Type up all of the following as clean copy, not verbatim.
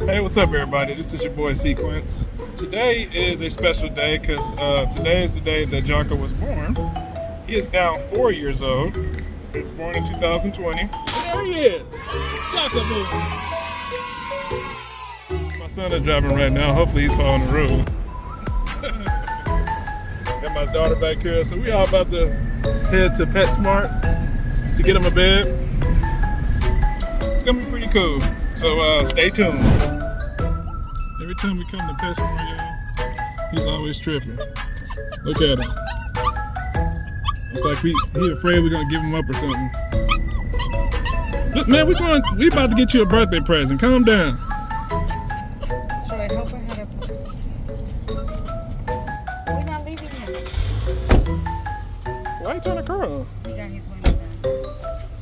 Hey, what's up, everybody? This is your boy C-quence. Today is a special day because today is the day that Jocko was born. He is now 4 years old. He was born in 2020. And there he is, Jocko boy. My son is driving right now. Hopefully, he's following the rules. Got my daughter back here, so we all about to head to PetSmart to get him a bed. It's gonna be pretty cool. So stay tuned. Every time we come to PetSmart, y'all, he's always tripping. Look at him. It's like he afraid we're gonna give him up or something. Look, man, we about to get you a birthday present. Calm down. Troy, help her head up. We're not leaving him. Why are you trying to curl? He got his window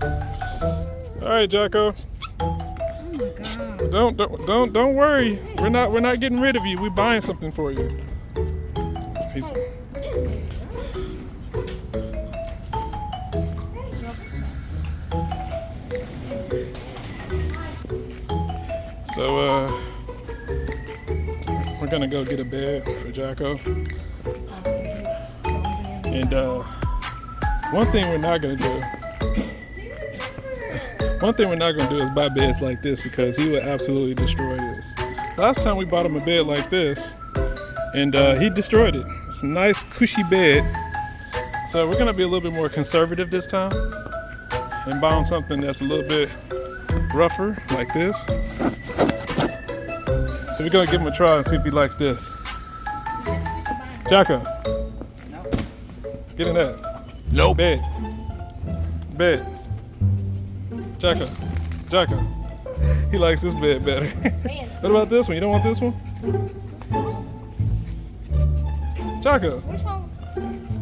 down. All right, Jocko. Oh my God. Don't worry. We're not getting rid of you. We're buying something for you. He's, so we're gonna go get a bed for Jocko. And one thing we're not gonna do is buy beds like this because he would absolutely destroy this. Last time we bought him a bed like this, and he destroyed it. It's a nice, cushy bed. So we're gonna be a little bit more conservative this time and buy him something that's a little bit rougher, like this. So we're gonna give him a try and see if he likes this. Jocko, get in that. Nope. Bed. Jocko. He likes this bed better. What about this one? You don't want this one? Jocko. Which one?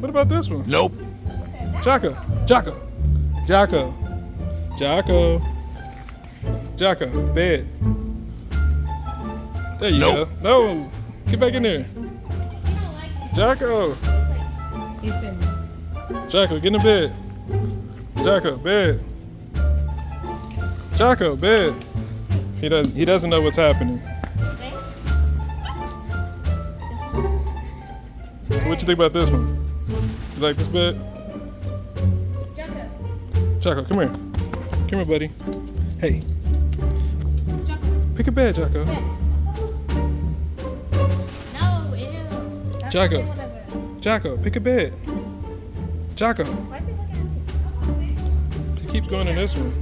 What about this one? Nope. Jocko. Bed. There you Nope. go. No. Get back in there. Jocko. He said, Jocko, get in the bed. Jocko, bed. Jocko, bed. He doesn't know what's happening. So what you think about this one? You like this bed? Jocko, come here. Come here, buddy. Hey. Pick a bed, Jocko. no, ew. Jocko, pick a bed. Jocko. Why is he looking at me? He keeps going in this one.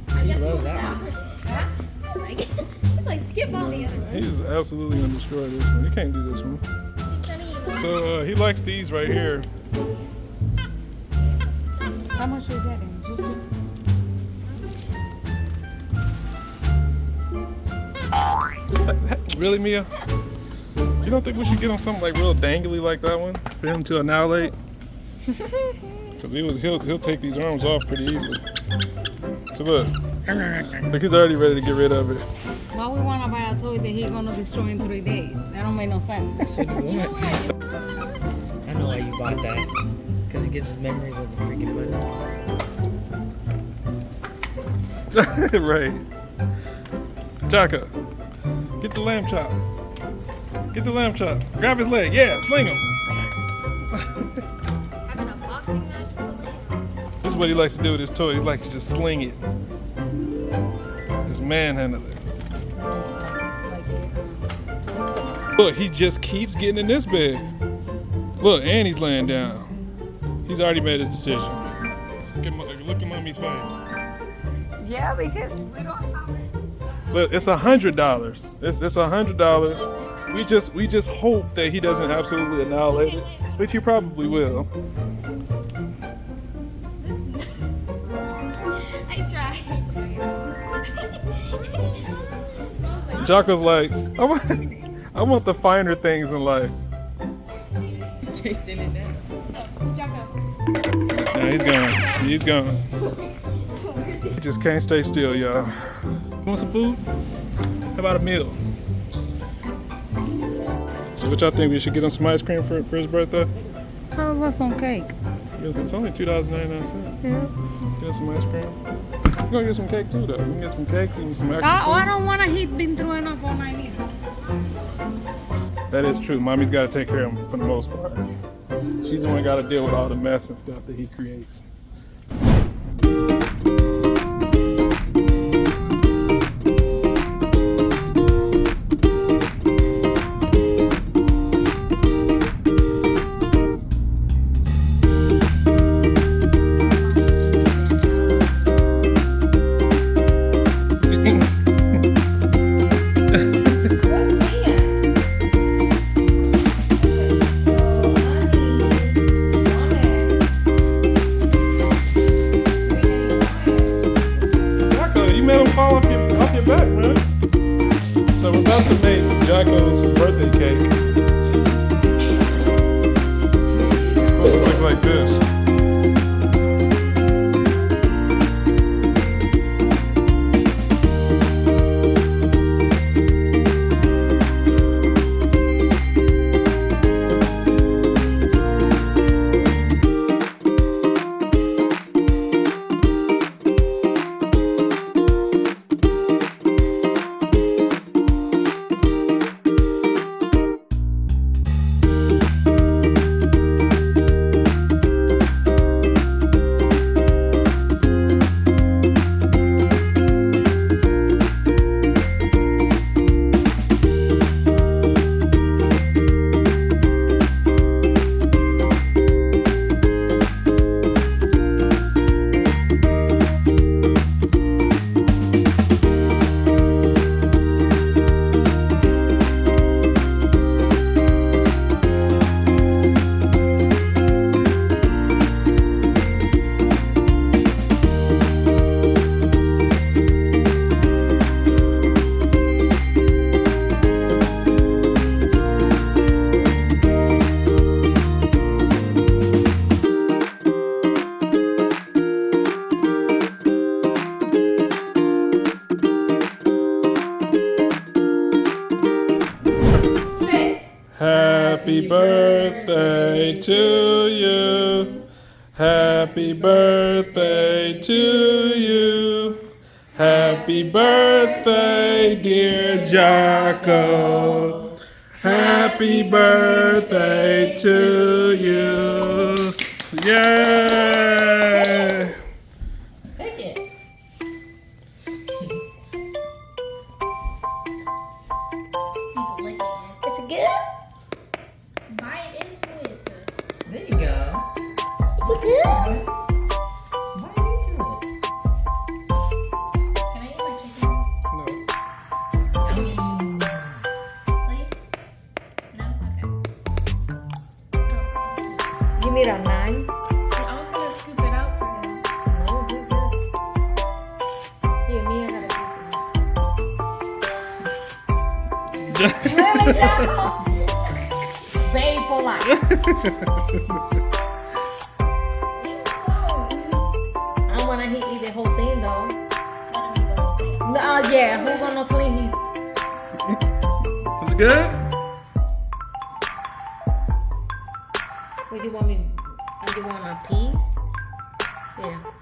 I guess love that one. Huh? I like it. It's like skip all the other ones. He is absolutely gonna destroy this one. He can't do this one. So he likes these right here. How much you getting? Really, Mia? You don't think we should get him something like real dangly like that one for him to annihilate? Because he'll take these arms off pretty easily. So look, he's already ready to get rid of it. Why we want to buy a toy that he's gonna destroy in 3 days? That don't make no sense. That's what he wants. I know why you bought that. Because it gives us memories of the freaking button. Right. Jocko, get the lamb chop. Get the lamb chop. Grab his leg. Yeah, sling him. Having a boxing match for the lamb. This is what he likes to do with his toy. He likes to just sling it. Just manhandle it. Look, he just keeps getting in this bed. Look, and he's laying down. He's already made his decision. Look at mommy's face. Yeah, because we don't have it. Look, it's $100. It's $100. We just hope that he doesn't absolutely annihilate it, which he probably will. I tried. Jocko's like, I want the finer things in life. Chasing it down. Yeah, he's gone. He just can't stay still, y'all. Want some food? How about a meal? So what y'all think? We should get him some ice cream for his birthday? How about some cake? It's only $2.99. Yeah. Get him some ice cream. gonna get some cake too, though. You can get some cakes and some extra I food. don't want to. He's been throwing up all night either. That is true. Mommy's got to take care of him for the most part. She's the one got to deal with all the mess and stuff that he creates. Fall off your back, man. So we're about to make Jocko's birthday cake. It's supposed to look like this. Happy birthday to you. Happy birthday to you. Happy birthday, dear Jocko. Happy birthday to you. Yay! Take it. He's licking this. Is it good? Bite into it. There you go. Is it good? Bite into it. Can I eat my chicken, No. Yummy. please? No? Okay. Give me that knife. I was gonna scoop it out for him. No, you're good. Here, me, I got a piece of it. Really, Jocko? Very polite. I don't want to eat the whole thing, though. No, yeah, who's gonna clean his... Is it good? What do you want me... Do you want a piece? Yeah.